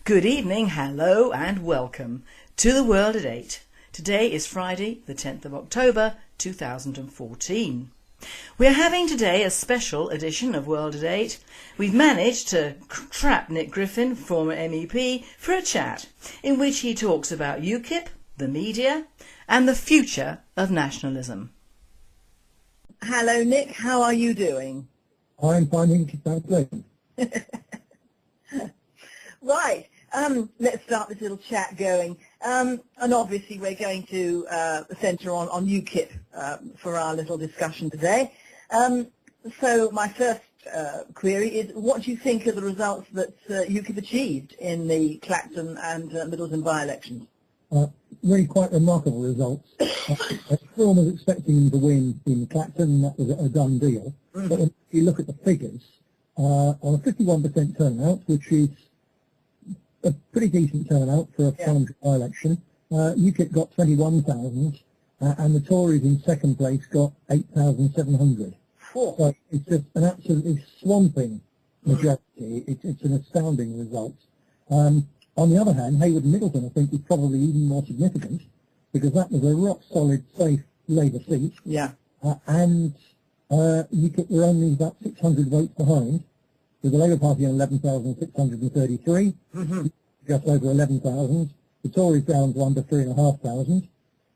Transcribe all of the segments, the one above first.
Good evening, hello and welcome to The World at 8. Today is Friday the 10th of October 2014. We're having today a special edition of World at 8. We've managed to trap Nick Griffin, former MEP, for a chat in which he talks about UKIP, the media and the future of nationalism. Hello Nick, how are you doing? I'm finding it Right, let's start this little chat going. And obviously we're going to centre on UKIP for our little discussion today. So my first query is, what do you think of the results that UKIP achieved in the Clacton and Middleton by-elections? Really quite remarkable results. Everyone was expecting them to win in Clacton, that was a done deal. Mm-hmm. But if you look at the figures, on a 51% turnout, which is a pretty decent turnout for a parliamentary by-election, UKIP got 21,000, and the Tories in second place got 8,700. So it's just an absolutely swamping majority. It's an astounding result. On the other hand, Hayward and Middleton, I think, is probably even more significant, because that was a rock-solid, safe Labour seat. Yeah. And UKIP were only about 600 votes behind, with the Labour Party on 11,633, just over 11,000. The Tories down to under 3,500,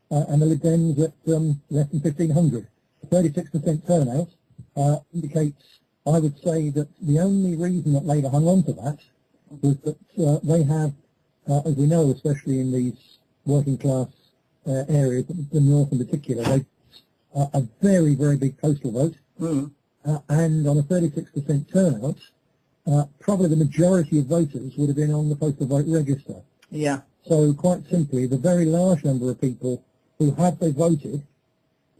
and the Lib Dems at less than 1,500. A 36% turnout indicates, I would say, that the only reason that Labour hung on to that was that they have, as we know, especially in these working class areas, the North in particular, they a very, very big postal vote, and on a 36% turnout, probably the majority of voters would have been on the postal vote register. Yeah. So quite simply, the very large number of people who, had they voted,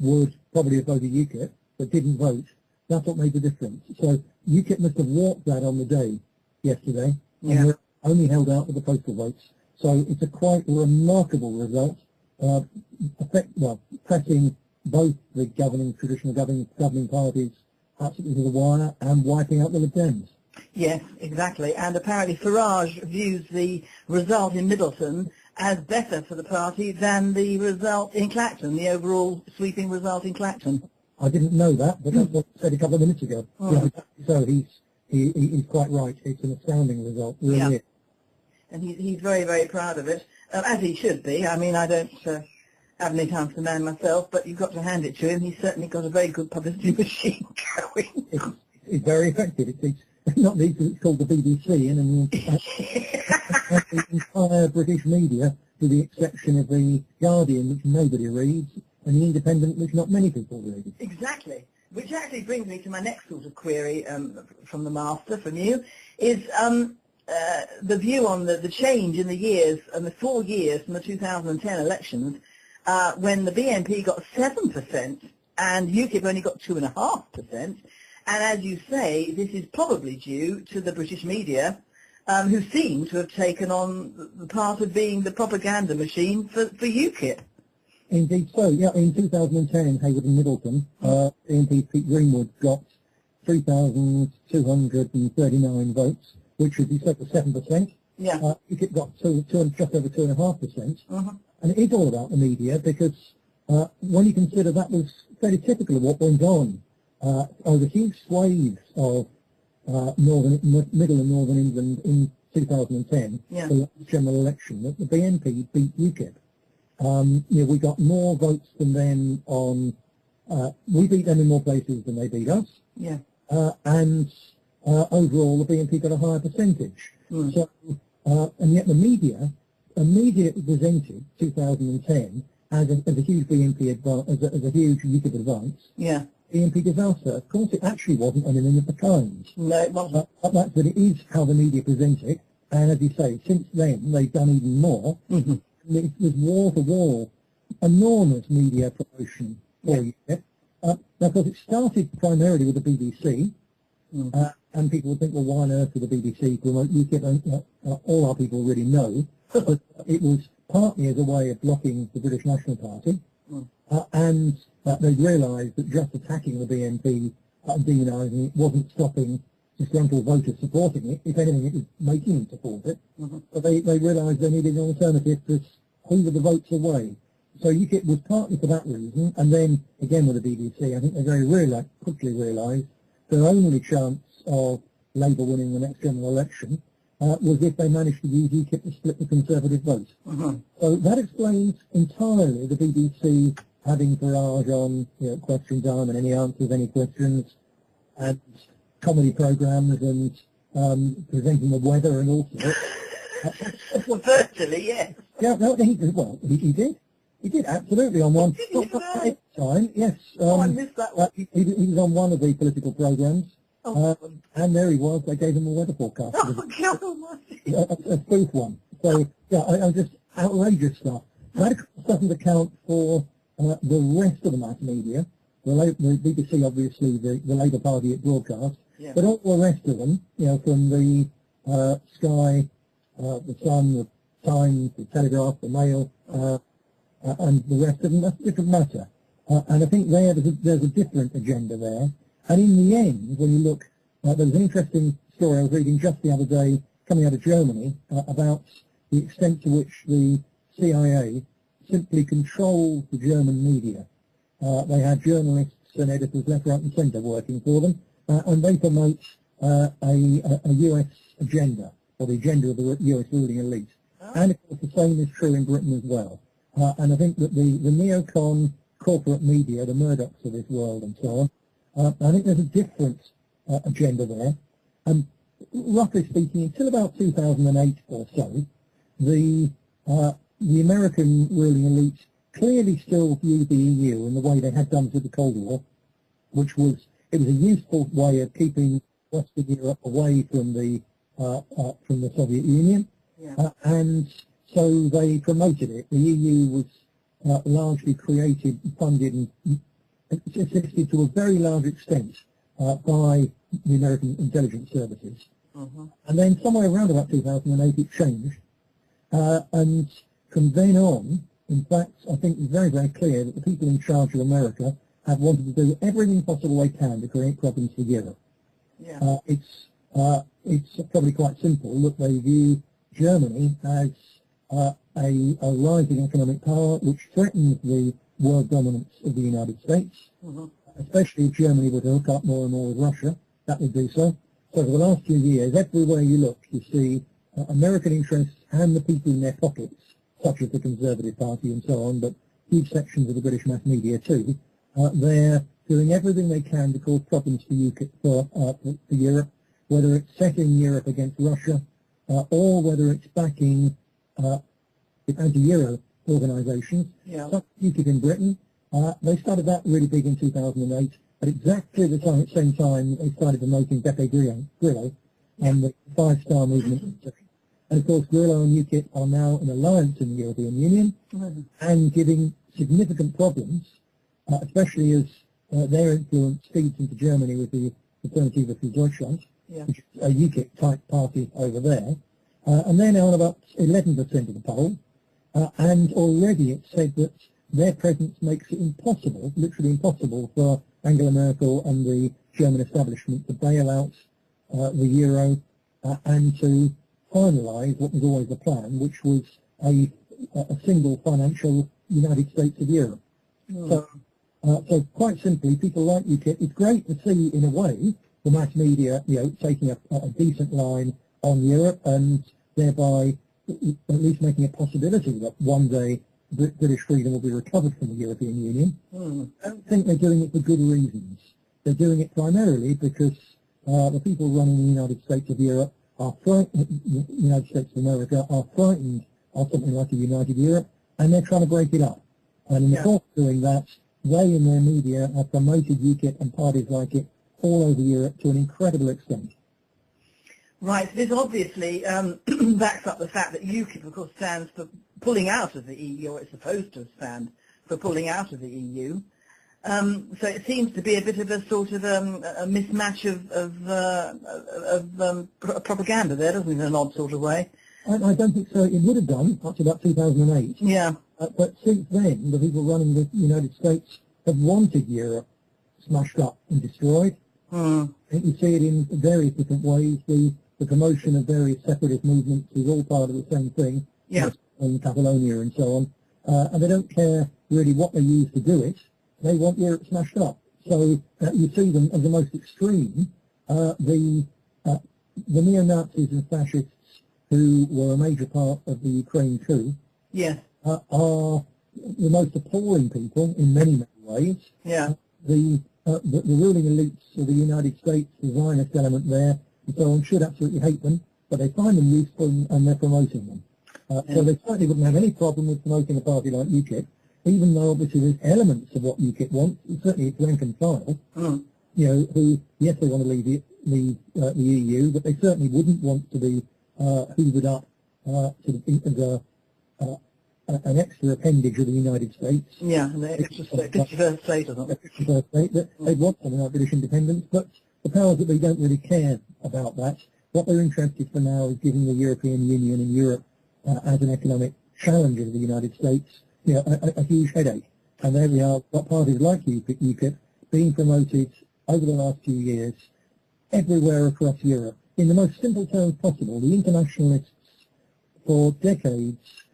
would probably have voted UKIP, but didn't vote. That's what made the difference. So UKIP must have walked that on the day yesterday. Yeah. And we're only held out with the postal votes. So it's a quite remarkable result, pressing both the traditional governing parties absolutely to the wire and wiping out the Lib Dems. Yes, exactly. And apparently Farage views the result in Middleton as better for the party than the result in Clacton, the overall sweeping result in Clacton. I didn't know that, but that's what I said a couple of minutes ago. Yeah, so he's quite right. It's an astounding result, really. Yeah. And he's very, very proud of it, as he should be. I mean, I don't have any time for the man myself, but you've got to hand it to him. He's certainly got a very good publicity machine going. It's very effective. It's not least because it's called the BBC, and the entire British media, with the exception of the Guardian, which nobody reads, and the Independent, which not many people read. Exactly. Which actually brings me to my next sort of query from the Master, from you, is the view on the change in the years, and the 4 years from the 2010 elections, when the BNP got 7% and UKIP only got 2.5%. And as you say, this is probably due to the British media, who seem to have taken on the part of being the propaganda machine for UKIP. Indeed so, yeah. In 2010 in Hayward and Middleton, BNP Pete Greenwood got 3,239 votes, which would be circa 7%. Yeah. UKIP got just over 2.5%. And it is all about the media, because when you consider that was fairly typical of what went on over huge swathes of middle and northern England in 2010, the general election, that the BNP beat UKIP. We got more votes than them on, we beat them in more places than they beat us. Yeah. And overall the BNP got a higher percentage. So, and yet the media immediately presented 2010 as a huge BNP as a huge UKIP advance. Yeah. BNP disaster. Of course, it actually wasn't anything of the kind. No, it wasn't. But it is how the media present it. And as you say, since then they've done even more. It was wall-to-wall, enormous media promotion for UKIP. Now, of course, it started primarily with the BBC, and people would think, well, why on earth would the BBC promote UKIP? And all our people really know. But it was partly as a way of blocking the British National Party, and they realised that just attacking the BNP and demonising it wasn't stopping disgruntled voters supporting it. If anything, it was making them support it. But they realised they needed an alternative to hoover the votes away. So UKIP was partly for that reason, and then, again with the BBC, I think they very quickly realised their only chance of Labour winning the next general election was if they managed to use UKIP to split the Conservative vote. So that explains entirely the BBC having Farage on question time and any answers, any questions, and comedy programmes and presenting the weather and all sorts. Well, virtually, yes. Yeah, no, he did. He did, absolutely, on one time, yes. I missed that one. He was on one of the political programmes, and there he was. They gave him a weather forecast. A spoof one. So, yeah, I just outrageous stuff. That doesn't account for the rest of the mass media. The BBC, obviously, the Labour Party at broadcast, but all the rest of them, from the Sky, the Sun, the Times, the Telegraph, the Mail, and the rest of them, that's a different matter. And I think there's a different agenda there. And in the end, when you look, there was an interesting story I was reading just the other day coming out of Germany about the extent to which the CIA simply controls the German media. They have journalists and editors left, right and centre working for them, and they promote a US agenda, or the agenda of the US ruling elite. And of course the same is true in Britain as well. And I think that the neocon corporate media, the Murdochs of this world and so on, I think there's a different agenda there. And roughly speaking, until about 2008 or so, the American ruling elite clearly still viewed the EU in the way they had done through the Cold War, which was a useful way of keeping Western Europe away from the Soviet Union, and so they promoted it. The EU was largely created, funded, and assisted to a very large extent by the American intelligence services. And then somewhere around about 2008 it changed, and from then on, in fact, I think it's very, very clear that the people in charge of America have wanted to do everything possible they can to create problems for Europe. It's probably quite simple. Look, they view Germany as a rising economic power which threatens the world dominance of the United States, especially if Germany were to hook up more and more with Russia. That would do so. So for the last few years, everywhere you look, you see American interests and the people in their pockets, such as the Conservative Party and so on, but huge sections of the British mass media too. They're doing everything they can to cause problems for Europe, whether it's setting Europe against Russia, or whether it's backing anti-Euro organisations. Such as UKIP in Britain, they started that really big in 2008. At exactly the same time, they started promoting Beppe Grillo and the Five-Star Movement. And of course, Grillo and UKIP are now in alliance in the European Union and giving significant problems, especially as their influence feeds into Germany with the Alternative für Deutschland, which is a UKIP-type party over there. And they're now on about 11% of the poll, and already it's said that their presence makes it impossible, literally impossible, for Angela Merkel and the German establishment to bail out the euro and to finalise what was always the plan, which was a single financial United States of Europe. So quite simply, people like UKIP, it's great to see, in a way, the mass media, taking a decent line on Europe and thereby at least making a possibility that one day British freedom will be recovered from the European Union. I don't think they're doing it for good reasons. They're doing it primarily because the people running the United States of Europe are frightened, the United States of America are frightened of something like a united Europe, and they're trying to break it up. And in the course of doing that, they in their media have promoted UKIP and parties like it all over Europe to an incredible extent. Right, this obviously backs up the fact that UKIP, of course, stands for pulling out of the EU, or it's supposed to stand for pulling out of the EU. So it seems to be a bit of a sort of a mismatch of propaganda there, doesn't it, in an odd sort of way? I don't think so. It would have done up to about 2008. Yeah. But since then, the people running the United States have wanted Europe smashed up and destroyed. Mm. I think you see it in various different ways. The promotion of various separatist movements is all part of the same thing. Yeah. In Catalonia and so on. And they don't care really what they use to do it. They want Europe smashed up. So you see them as the most extreme. The neo-Nazis and fascists who were a major part of the Ukraine coup Yes. are the most appalling people in many, many ways. Yeah. The ruling elites of the United States, the Zionist element there, and so on, should absolutely hate them, but they find them useful and they're promoting them. So they certainly wouldn't have any problem with promoting a party like UKIP, even though obviously there's elements of what UKIP wants, certainly its rank and file, you know, who, yes, they want to leave the EU, but they certainly wouldn't want to be hoovered up sort of as an extra appendage of the United States. Yeah, and the extra 51st state or something. They'd want something like British independence, but the powers that they don't really care about that. What they're interested for now is giving the European Union and Europe as an economic challenger to the United States, you know, a huge headache. And there we are, got parties like UKIP being promoted over the last few years everywhere across Europe. In the most simple terms possible, the internationalists for decades,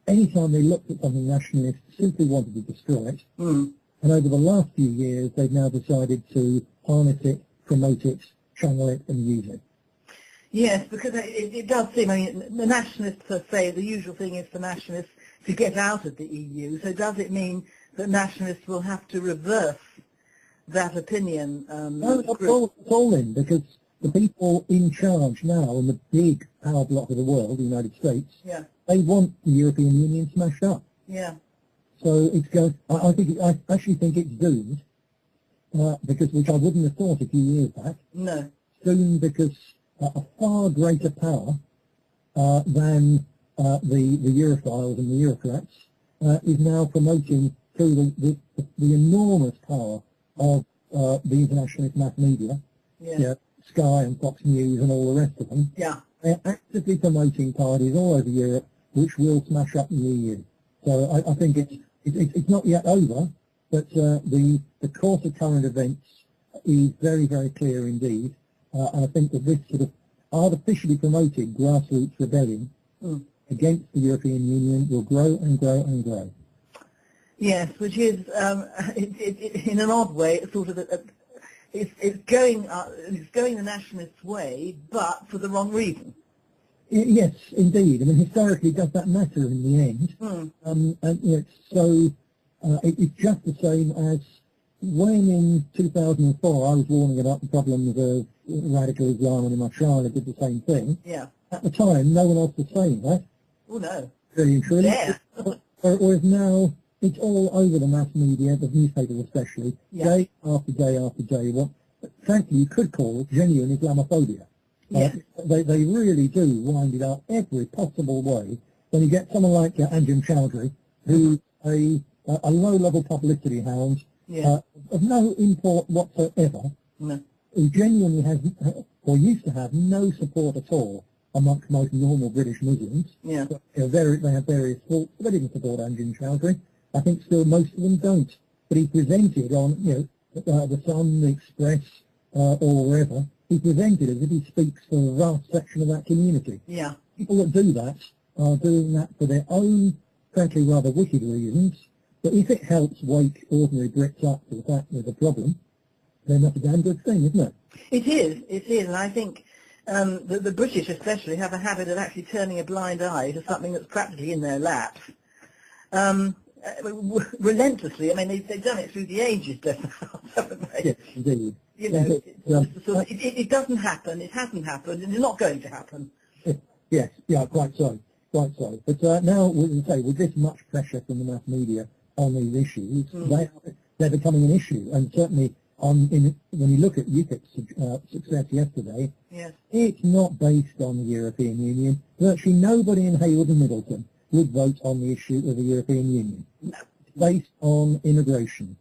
anytime they looked at something nationalist, simply wanted to destroy it. And over the last few years, they've now decided to harness it, promote it, channel it, and use it. Yes, because it does seem, I mean, the nationalists say the usual thing is for nationalists to get out of the EU. So does it mean that nationalists will have to reverse that opinion? No, it's all in, because the people in charge now in the big power block of the world, the United States, they want the European Union smashed up. Yeah. So it's going. I actually think it's doomed, because which I wouldn't have thought a few years back. No. Doomed because a far greater power than the Europhiles and the Eurocrats is now promoting through the enormous power of the internationalist mass media, Sky and Fox News and all the rest of them. Yeah. They're actively promoting parties all over Europe which will smash up the EU. So I think it's not yet over, but the course of current events is very, very clear indeed. And I think that this sort of artificially promoted grassroots rebellion against the European Union will grow and grow and grow. Yes, which is, in an odd way, sort of it's going the nationalists' way, but for the wrong reason. Yes, indeed. I mean, historically, does that matter in the end? And you know, it's just the same as when in 2004 I was warning about the problems of radical Islam, and in my trial I did the same thing. Yeah. At the time, no one else was saying that. Oh no. Really and truly. Yeah. Whereas now, it's all over the mass media, the newspapers especially, day after day after day. What, frankly, you could call it genuine Islamophobia. They really do wind it up every possible way. When you get someone like Anjem Chowdhury, who's a low-level publicity hound, of no import whatsoever, who genuinely has, or used to have, no support at all amongst most normal British Muslims. Yeah. They have various faults, but they didn't support Anjem Chowdhury. I think still most of them don't. But he presented on, the Sun, the Express, or wherever, he presented as if he speaks for a vast section of that community. Yeah. People that do that are doing that for their own, frankly, rather wicked reasons. But if it helps wake ordinary Brits up to the fact there's a problem, then that's a damn good thing, isn't it? It is, and I think the British especially have a habit of actually turning a blind eye to something that's practically in their laps. Relentlessly. I mean, they've done it through the ages, haven't they? Yes, indeed. You know, it doesn't happen, it hasn't happened, and it's not going to happen. Yes, quite so. But now, with this much pressure from the mass media on these issues, they're becoming an issue. And certainly, when you look at UKIP's success yesterday, it's not based on the European Union. Virtually nobody in Hayward and Middleton would vote on the issue of the European Union. No. It's based on immigration.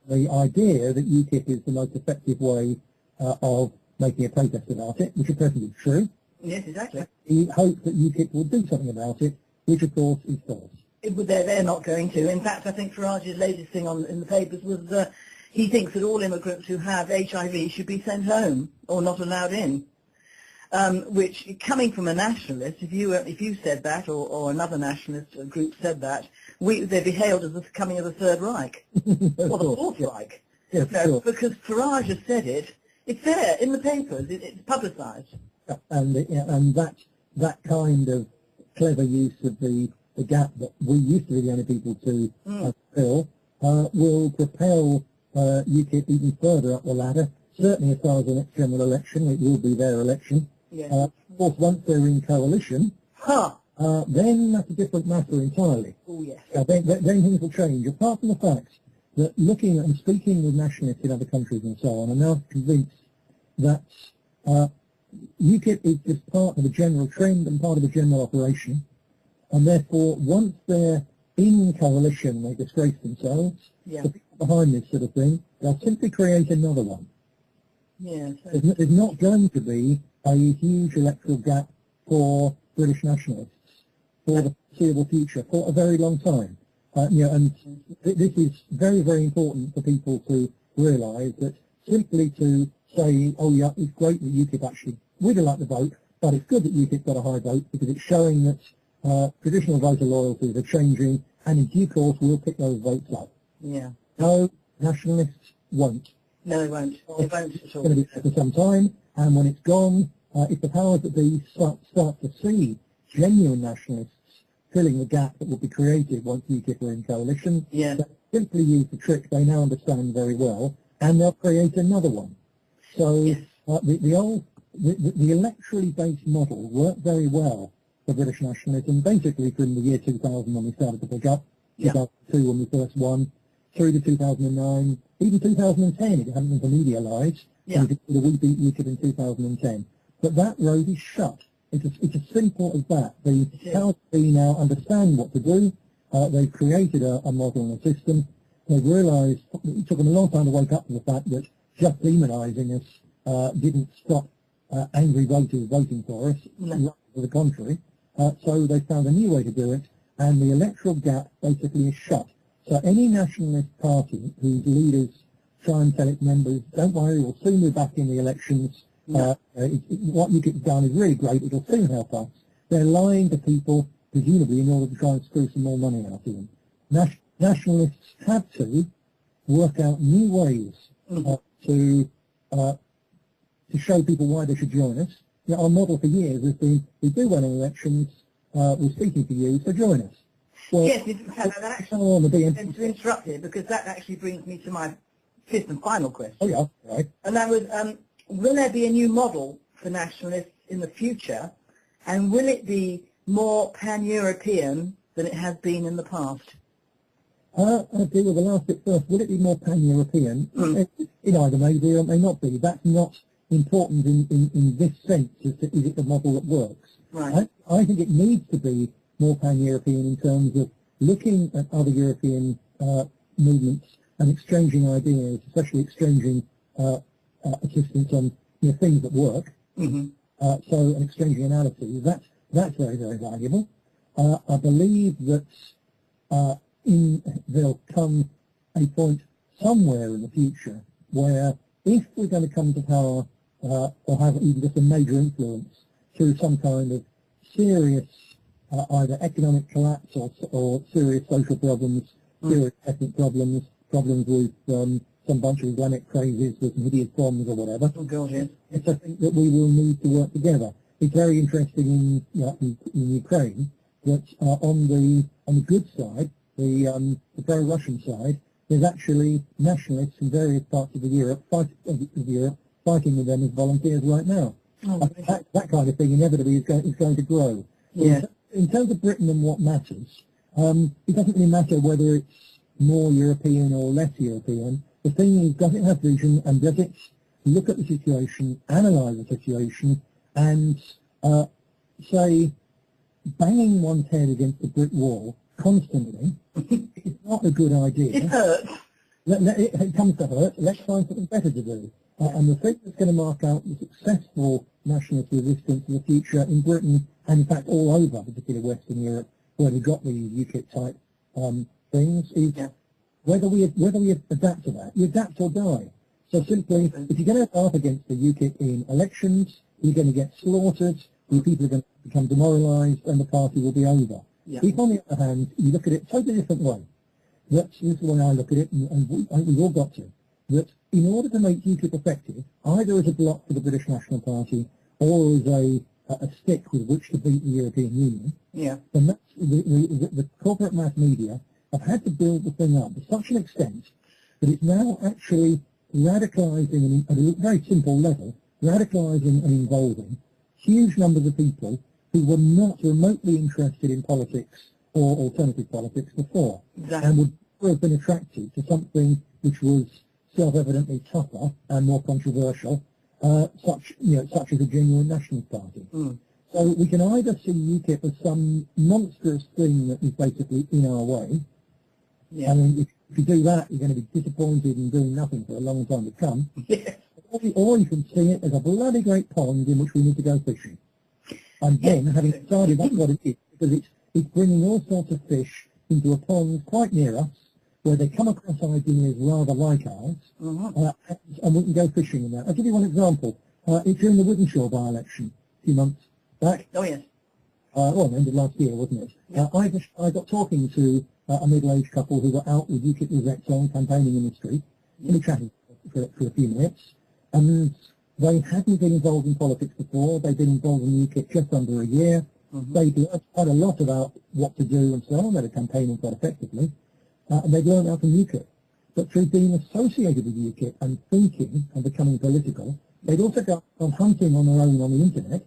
The idea that UKIP is the most effective way of making a protest about it, which of course is true. Yes, exactly. The hope that UKIP will do something about it, which of course is false. They're not going to. In fact, I think Farage's latest thing in the papers was he thinks that all immigrants who have HIV should be sent home or not allowed in. Which, coming from a nationalist, if you said that, or another nationalist group said that, they'd be hailed as the coming of the Third Reich, or the Fourth Reich. Yes, sure. Because Farage has said it. It's there in the papers. It's publicised. And that kind of clever use of the gap that we used to be the only people to fill will propel UKIP even further up the ladder. Certainly as far as the next general election, it will be their election. Yes. Of course, once they're in coalition, then that's a different matter entirely. Oh, yes. Then things will change. Apart from the fact that looking and speaking with nationalists in other countries and so on, I'm now convinced that UKIP is just part of a general trend and part of a general operation, and therefore once they're in coalition, they disgrace themselves. Yeah. The people behind this sort of thing, they'll simply create another one. Yes. There's not going to be a huge electoral gap for British nationalists for the foreseeable future, for a very long time. And this is very, very important for people to realise that simply to say, oh yeah, it's great that UKIP actually would like the vote, but it's good that UKIP got a high vote because it's showing that traditional voter loyalties are changing, and in due course we'll pick those votes up. Yeah. No, nationalists won't. No, they won't. They won't at all. It's going to be there for some time, and when it's gone, if the powers that be start to see genuine nationalists filling the gap that will be created once UKIP are in coalition, Yeah. they simply use the trick they now understand very well, and they'll create another one. So Yes. the electorally based model worked very well for British nationalism, basically from the year 2000 when we started to pick up, Yeah. 2002 when we first won, through to 2009, even 2010, it hadn't been for media lies. Yeah. We beat UKIP in 2010. But that road is shut. It's as simple as that. The powers that be now understand what to do. They've created a model and a system. They've realised it took them a long time to wake up to the fact that just demonising us didn't stop angry voters voting for us. No. To the contrary. So they found a new way to do it, and the electoral gap basically is shut. So any nationalist party whose leaders try and tell its members, don't worry, we'll soon be back in the elections, what UKIP's done is really great, it'll soon help us. They're lying to people, presumably in order to try and screw some more money out of them. Nationalists have to work out new ways to show people why they should join us. Our model for years has been, we do win elections, we're speaking to you, so join us. Well, Yes, that actually, and to interrupt it, because that actually brings me to my fifth and final question. oh yeah, right. And that was, will there be a new model for nationalists in the future, and will it be more pan-European than it has been in the past? I'll deal with the last bit first. Will it be more pan-European? It either may be or may not be. That's not important in this sense, is it the model that works? Right. I think it needs to be more pan-European in terms of looking at other European movements and exchanging ideas, especially exchanging assistance on things that work. And exchanging analyses. That's very, very valuable. I believe that there'll come a point somewhere in the future where if we're going to come to power or have even just a major influence through some kind of serious either economic collapse or serious social problems, serious ethnic problems with some bunch of Islamic crazes with some hideous bombs or whatever. Oh God, yes. It's a thing that we will need to work together. It's very interesting in Ukraine that on the good side, the pro-Russian side, there's actually nationalists in various parts of Europe fighting with them as volunteers right now. Oh, that kind of thing inevitably is going to grow. Yeah. In terms of Britain and what matters, it doesn't really matter whether it's more European or less European. The thing is, does it have vision, and does it look at the situation, analyse the situation, and say, banging one's head against the brick wall constantly is not a good idea. It hurts. It comes to hurt. Let's find something better to do. And the thing that's going to mark out the successful nationalist resistance in the future in Britain, and in fact all over, particularly Western Europe, where they've got these UKIP type things, is whether we adapt to that. You adapt or die. So simply, if you're going to go up against the UKIP in elections, you're going to get slaughtered, and people are going to become demoralised, and the party will be over. Yeah. If, on the other hand, you look at it a totally different way, this is the way I look at it, and I think we've all got to, that in order to make UKIP effective, either as a bloc for the British National Party or as a stick with which to beat the European Union, Yeah. then that's the corporate mass media have had to build the thing up to such an extent that it's now actually radicalising, at a very simple level, radicalising and involving huge numbers of people who were not remotely interested in politics or alternative politics before, Exactly. and would have been attracted to something which was self-evidently tougher and more controversial, such as a genuine nationalist party. Mm. So we can either see UKIP as some monstrous thing that is basically in our way. Yeah. I mean, if you do that, you're going to be disappointed and doing nothing for a long time to come. Yes. Or you can see it as a bloody great pond in which we need to go fishing. And then, having decided that's what it is, because it's bringing all sorts of fish into a pond quite near us, where they come across ideas rather like ours, and we can go fishing in that. I'll give you one example. During the Withenshaw by-election a few months back, Oh, yes. well, the end of last year, wasn't it? Yeah. I got talking to a middle-aged couple who were out with UKIP rosettes on, campaigning in the street, and we chatted for a few minutes, and they hadn't been involved in politics before. They'd been involved in UKIP just under a year. They'd learned quite a lot about what to do and so on. They were campaigning quite effectively, and they'd learned out from UKIP. But through being associated with UKIP and thinking and becoming political, they'd also gone hunting on their own on the internet.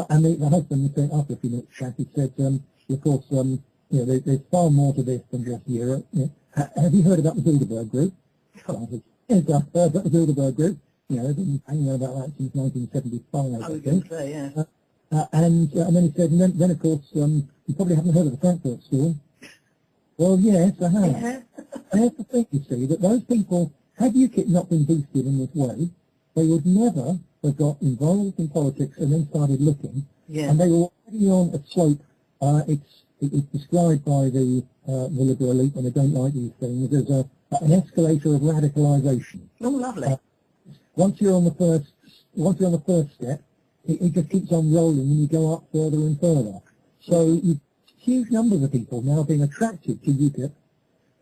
And the husband said, after a few minutes chat, he said, of course, there's far more to this than just Europe. Have you heard about the Bilderberg Group? I said, yes, I've heard about the Bilderberg Group. They've been hanging on about that since 1975, I I was going think. to say, yeah. And then he said, and then of course, you probably haven't heard of the Frankfurt School. Well, yes, I have. Yeah. And that's the thing, you see, that those people, had UKIP not been boosted in this way, they would never have got involved in politics and then started looking. Yeah. And they were already on a slope. It's described by the liberal elite, when they don't like these things, as an escalator of radicalisation. Oh, lovely. Once you're on the first step, it just keeps on rolling, and you go up further and further. So huge numbers of people now being attracted to UKIP,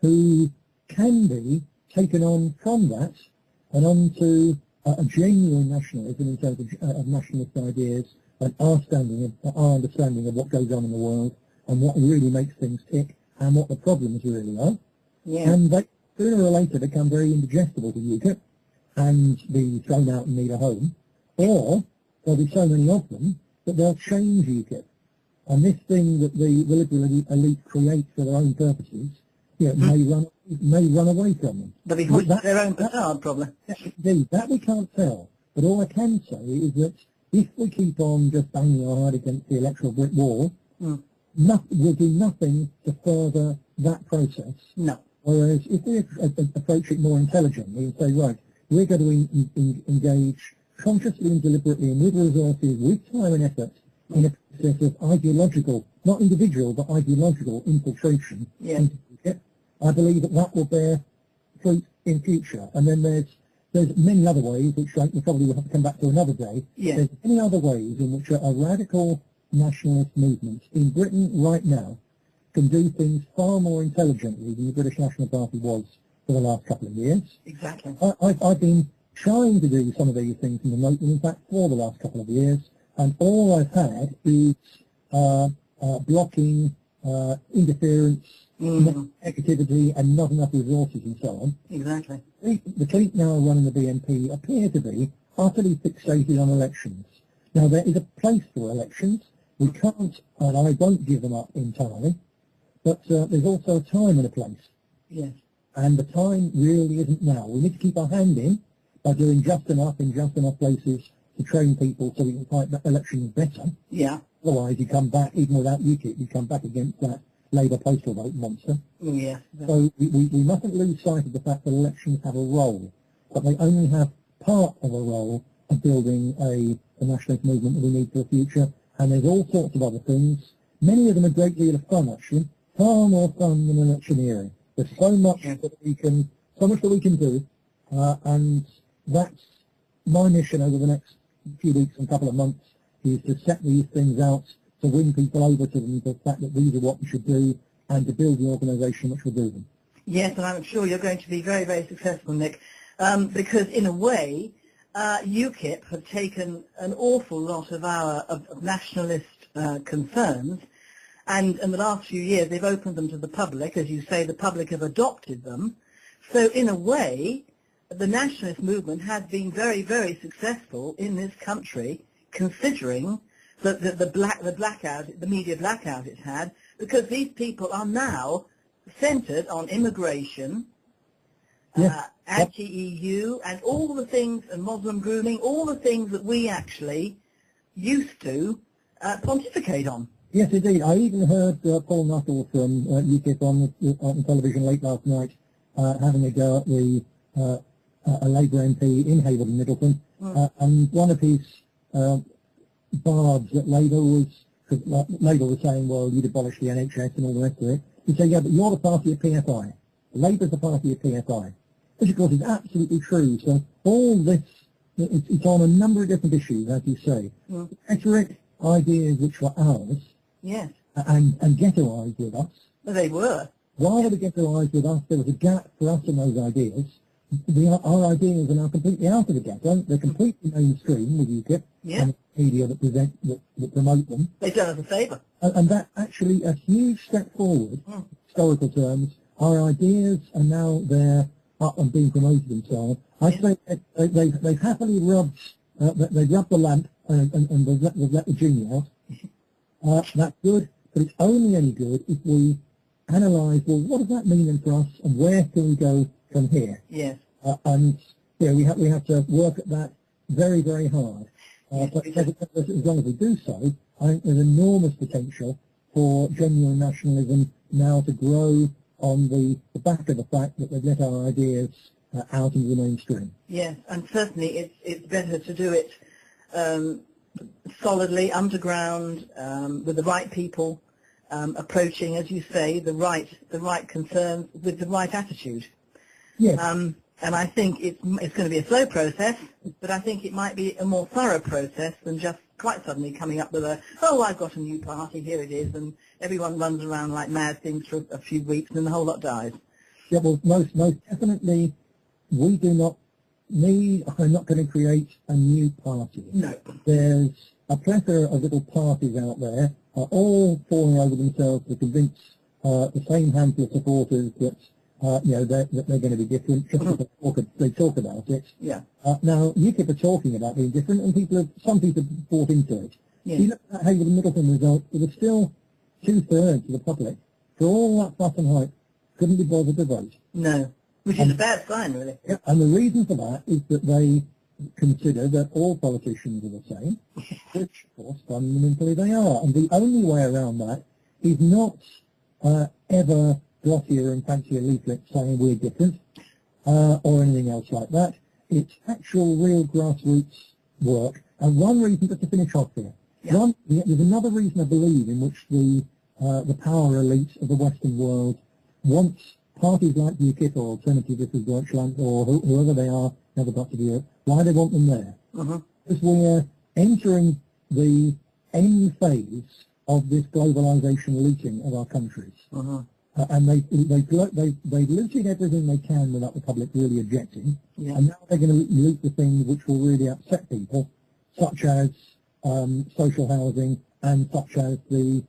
who can be taken on from that and onto a genuine nationalism in terms of nationalist ideas and our understanding of what goes on in the world and what really makes things tick and what the problems really are. Yeah. And they sooner or later become very indigestible to UKIP and be thrown out and need a home, or there'll be so many of them that they'll change UKIP. And this thing that the liberal elite create for their own purposes, may run away from them. They'll be hoisted their own petard, probably. Indeed, that we can't tell. But all I can say is that if we keep on just banging our head against the electoral brick wall, we'll do nothing to further that process. No. Whereas if we approach it more intelligently and say, right, we're going to engage consciously and deliberately and with resources, with time and effort, in a process of ideological, not individual, but ideological infiltration into UKIP, I believe that will bear fruit in future. And then there's many other ways, which we probably will have to come back to another day. Yeah. There's many other ways in which a radical nationalist movement in Britain right now can do things far more intelligently than the British National Party was for the last couple of years. Exactly. I've been trying to do some of these things remotely, in fact, for the last couple of years, and all I've had is blocking, interference, negativity, and not enough resources and so on. Exactly. The clique now running the BNP appear to be utterly fixated on elections. Now, there is a place for elections. We can't, and I won't give them up entirely, but there's also a time and a place. Yes. And the time really isn't now. We need to keep our hand in by doing just enough in just enough places to train people so we can fight elections better. Yeah. Otherwise, you come back, even without UKIP, you come back against that Labour postal vote monster. Yeah. So we mustn't lose sight of the fact that elections have a role, but they only have part of a role of building a nationalist movement that we need for the future. And there's all sorts of other things, many of them a great deal of fun, actually, far more fun than electioneering. There's so much that we can do, and that's my mission over the next few weeks and couple of months, is to set these things out, to win people over to them, the fact that these are what we should do, and to build the organisation which will do them. Yes, and I'm sure you're going to be very, very successful, Nick, because in a way, UKIP have taken an awful lot of our nationalist concerns, and in the last few years they've opened them to the public. As you say, the public have adopted them. So in a way, the nationalist movement has been very, very successful in this country, considering the media blackout it's had, because these people are now centred on immigration, anti-EU, and all the things, and Muslim grooming, all the things that we actually used to pontificate on. Yes, indeed. I even heard Paul Nuttall from UKIP on television late last night having a go at a Labour MP in Hayward and Middleton, and one of his barbs at Labour was, because Labour was saying, well, you'd abolish the NHS and all the rest of it. He'd say, yeah, but you're the party of PFI. Labour's the party of PFI. Which, of course, is absolutely true. So all this, it's on a number of different issues, as you say. Rhetoric, ideas which were ours, yes, and ghettoised with us. Well, they were. Why were they ghettoised with us? There was a gap for us in those ideas. Our ideas are now completely out of the ghetto. They're completely mainstream with UKIP and the media that promote them. They've done us a favour. And that's actually a huge step forward, historical terms. Our ideas are now there up and being promoted themselves. I say they've happily rubbed, they've rubbed the lamp and they've let the genie out. That's good, but it's only any good if we analyse, well, what does that mean then for us, and where can we go from here? Yes. And we have to work at that very, very hard. But as long as we do so, I think there's enormous potential for genuine nationalism now to grow on the back of the fact that they've let our ideas out into the mainstream. Yes, and certainly it's better to do it solidly, underground, with the right people, approaching, as you say, the right concerns with the right attitude. Yes. And I think it's going to be a slow process, but I think it might be a more thorough process than just quite suddenly coming up with I've got a new party, here it is, and everyone runs around like mad things for a few weeks and then the whole lot dies. Yeah, well, most definitely we do not need, I'm not going to create a new party. No. There's a plethora of little parties out there, all falling over themselves to convince the same handful of supporters that that they're going to be different, just because they talk about it. Yeah. Now, UKIP are talking about being different, and some people have bought into it. Yes. You look at that Hayward and Middleton result, there was still 2/3 of the public, for all that fuss and hype, couldn't be bothered to vote. No, which is a bad sign, really. Yeah, and the reason for that is that they consider that all politicians are the same, which, of course, fundamentally they are. And the only way around that is not ever glossier and fancier leaflets saying we're different, or anything else like that. It's actual real grassroots work. And one reason, just to finish off here, there's another reason I believe in which the power elite of the Western world wants parties like UKIP or Alternative for Deutschland or whoever they are in other parts of Europe, why they want them there. Because we're entering the end phase of this globalisation looting of our countries. And they've looted everything they can without the public really objecting, and now they're going to loot the things which will really upset people, such as social housing and such as the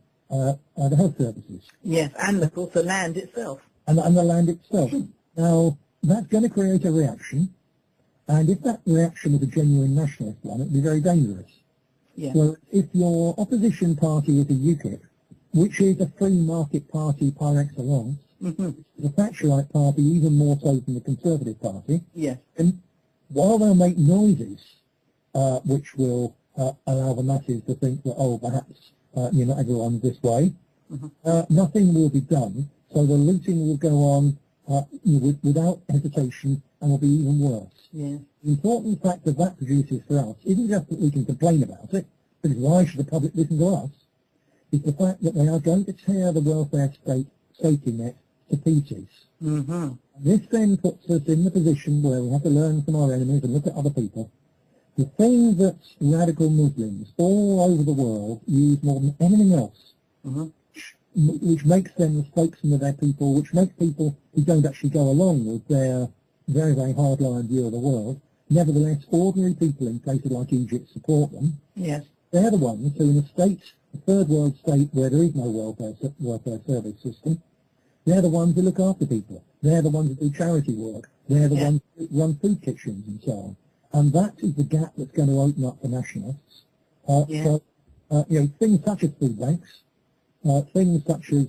health services. Yes, and of course the land itself. And the land itself. Now, that's going to create a reaction, and if that reaction is a genuine nationalist one, it would be very dangerous. So if your opposition party is a UKIP, which is a free market party par excellence, the Thatcherite party even more so than the Conservative Party, and while they'll make noises which will allow the masses to think that, perhaps not everyone's this way, nothing will be done, so the looting will go on without hesitation and will be even worse. The important factor that produces for us isn't just that we can complain about it, but why should the public listen to us? Is the fact that they are going to tear the welfare state safety net to pieces. Mm-hmm. This then puts us in the position where we have to learn from our enemies and look at other people. The thing that radical Muslims all over the world use more than anything else, which makes them the spokesman of their people, which makes people who don't actually go along with their very, very hardline view of the world, nevertheless, ordinary people in places like Egypt support them. Yes. They're the ones who, in a state, a third world state where there is no welfare service system, they're the ones who look after people. They're the ones that do charity work. They're the ones that run food kitchens and so on. And that is the gap that's going to open up for nationalists. So, things such as food banks, things such as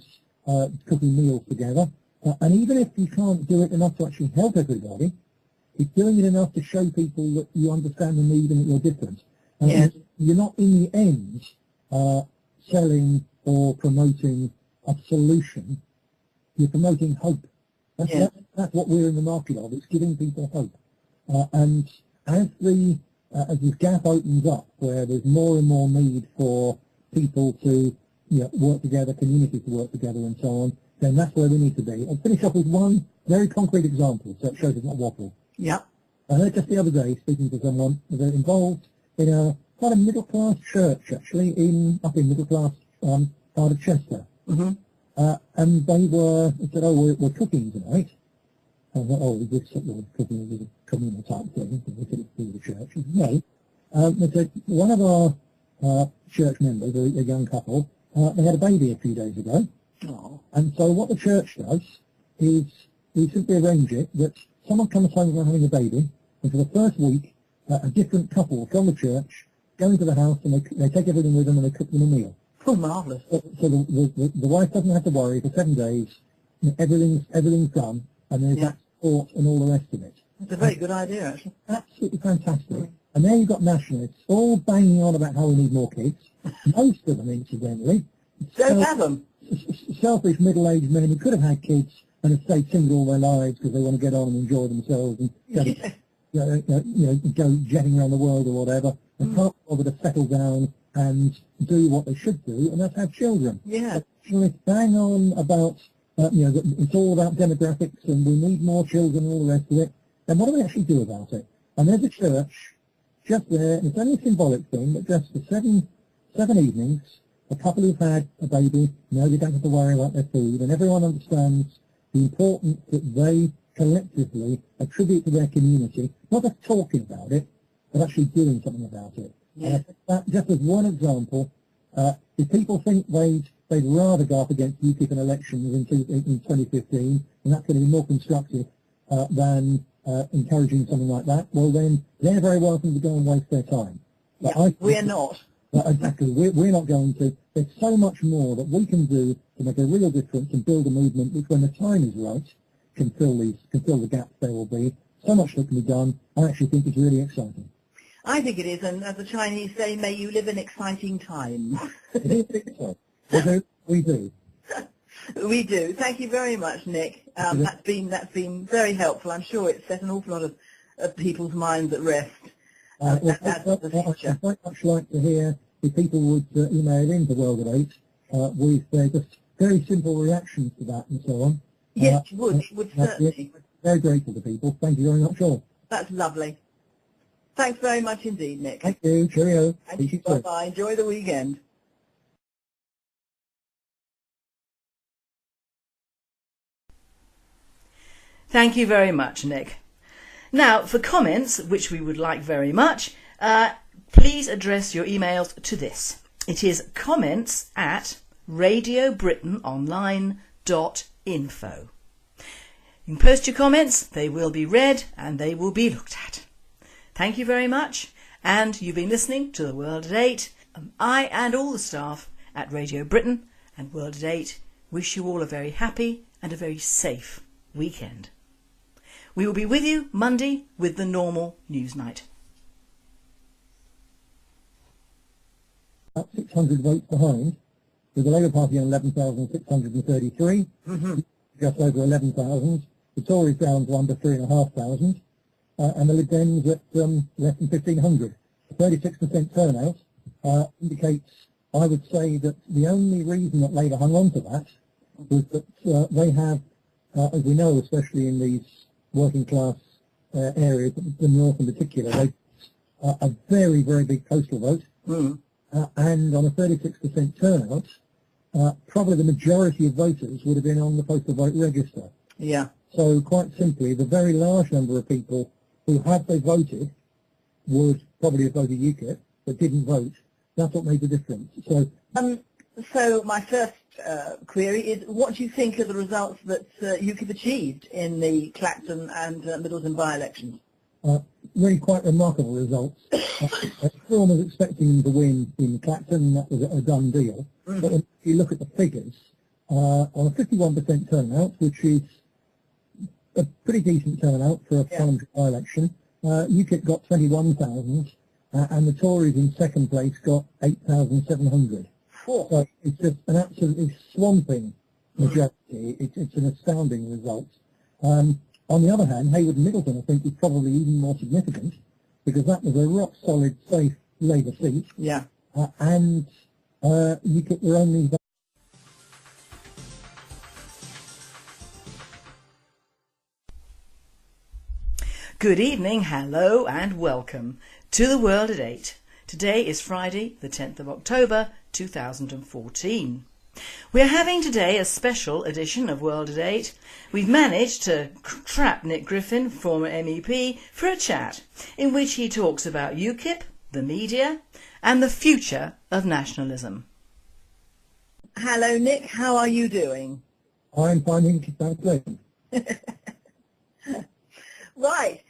cooking meals together, and even if you can't do it enough to actually help everybody, it's doing it enough to show people that you understand the need and that you're different. You're not in the end selling or promoting a solution. You're promoting hope. That's what we're in the market of. It's giving people hope. And as this gap opens up, where there's more and more need for people to work together, communities to work together, and so on, then that's where we need to be. I'll finish off with one very concrete example, so it shows it's not waffle. Yeah. I heard just the other day, speaking to someone, they're involved in quite a middle-class church, actually, up in middle-class part of Chester. Mm-hmm. And they said, we're cooking tonight. I thought, this cooking is a communal type thing, we could do the church. No. They said, one of our church members, a young couple, they had a baby a few days ago. Oh. And so what the church does is we simply arrange it that someone comes home when having a baby, and for the first week, a different couple from the church go into the house and they take everything with them and they cook them a meal. Oh, marvellous. So the wife doesn't have to worry for 7 days. Everything's done, and there's that support and all the rest of it. It's a very good idea, actually. Absolutely fantastic. And there you've got nationalists all banging on about how we need more kids. Most of them, incidentally. Don't have them. Selfish middle-aged men who could have had kids and have stayed single all their lives because they want to get on and enjoy themselves and go jetting around the world or whatever, and can't bother to settle down and do what they should do, and that's have children. Yeah. Nationalists bang on about, it's all about demographics and we need more children and all the rest of it. Then what do we actually do about it? And there's a church just there, and it's only a symbolic thing, but just for seven evenings, a couple who've had a baby, they don't have to worry about their food, and everyone understands the importance that they collectively attribute to their community, not just talking about it, but actually doing something about it. Yeah. And I think that, just as one example, if people think they'd rather go up against UKIP in elections in 2015, and that's going to be more constructive than encouraging something like that, well then they're very welcome to go and waste their time. But we're not. Exactly, we're not going to. There's so much more that we can do to make a real difference and build a movement which, when the time is right, can fill the gaps there will be. So much that can be done. I actually think it's really exciting. I think it is, and as the Chinese say, may you live in exciting times. It is exciting. We do. We do. Thank you very much, Nick. That's been very helpful. I'm sure it's set an awful lot of people's minds at rest. I'd quite much like to hear if people would email in to World at 8 with just very simple reactions to that and so on. Yes, you would certainly. Very grateful to people. Thank you very much, all. That's lovely. Thanks very much indeed, Nick. Thank you. Cheerio. Thank you. Bye-bye. Enjoy the weekend. Thank you very much, Nick. Now, for comments, which we would like very much, please address your emails to this. It is comments@radiobritainonline.info. You can post your comments, they will be read and they will be looked at. Thank you very much, and you've been listening to The World at 8. I and all the staff at Radio Britain and World at 8 wish you all a very happy and a very safe weekend. We will be with you Monday with the normal news night. About 600 votes behind, with the Labour Party on 11,633, just over 11,000. The Tories down to under 3,500, and the Lib Dems at less than 1,500. A 36% turnout indicates, I would say, that the only reason that Labour hung on to that was that they have as we know, especially in these working class areas, the north in particular, they a very, very big postal vote, and on a 36% turnout, probably the majority of voters would have been on the postal vote register. Yeah. So quite simply, the very large number of people who, had they voted, would probably have voted UKIP, but didn't vote. That's what made the difference. So my first query is, what do you think of the results that UKIP achieved in the Clacton and Middleton by-elections? Really quite remarkable results. Everyone was expecting them to win in Clacton, that was a done deal. But when you look at the figures, on a 51% turnout, which is a pretty decent turnout for a parliamentary by-election, UKIP got 21,000, and the Tories in second place got 8,700. So it's just an absolutely swamping majority. It's an astounding result. On the other hand, Hayward and Middleton, I think, is probably even more significant, because that was a rock-solid, safe Labour seat. Yeah. And UKIP were only... Good evening, hello and welcome to The World at 8. Today is Friday, the 10th of October 2014. We're having today a special edition of World at 8. We've managed to trap Nick Griffin, former MEP, for a chat in which he talks about UKIP, the media and the future of nationalism. Hello Nick, how are you doing? I'm finding it sounds great. Right,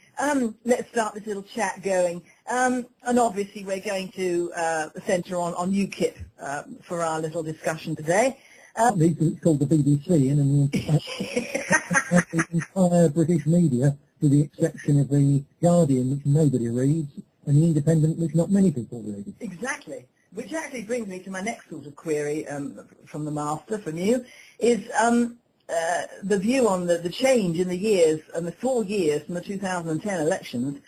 let's start this little chat going. And obviously we're going to centre on UKIP for our little discussion today. It's called the BBC, and the entire British media, with the exception of the Guardian, which nobody reads, and the Independent, which not many people read. Exactly. Which actually brings me to my next sort of query from the Master, from you, is the view on the change in the years, and the 4 years from the 2010 elections,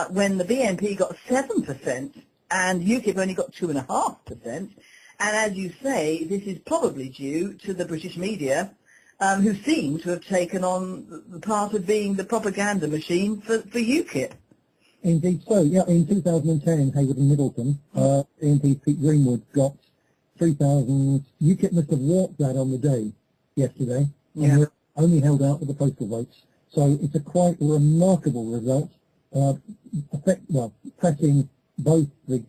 when the BNP got 7% and UKIP only got 2.5%. And as you say, this is probably due to the British media, who seem to have taken on the part of being the propaganda machine for UKIP. Indeed so, yeah. In 2010 in Hayward and Middleton, BNP's Pete Greenwood got 3,000. UKIP must have walked that on the day yesterday, and were only held out with the postal votes. So it's a quite remarkable result, pressing both the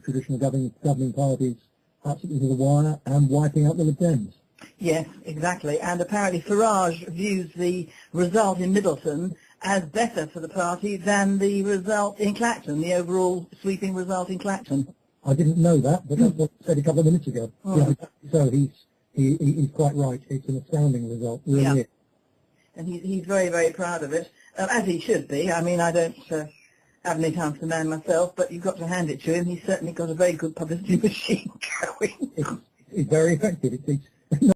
traditional governing parties absolutely to the wire and wiping out the Lib Dems. Yes, exactly. And apparently Farage views the result in Middleton as better for the party than the result in Clacton, the overall sweeping result in Clacton. I didn't know that, but that's what I said a couple of minutes ago. Yeah, so he's quite right. It's an astounding result, really is. And he's very, very proud of it, as he should be. I mean, I don't have any time for the man myself, but you've got to hand it to him. He's certainly got a very good publicity machine going. It's very effective.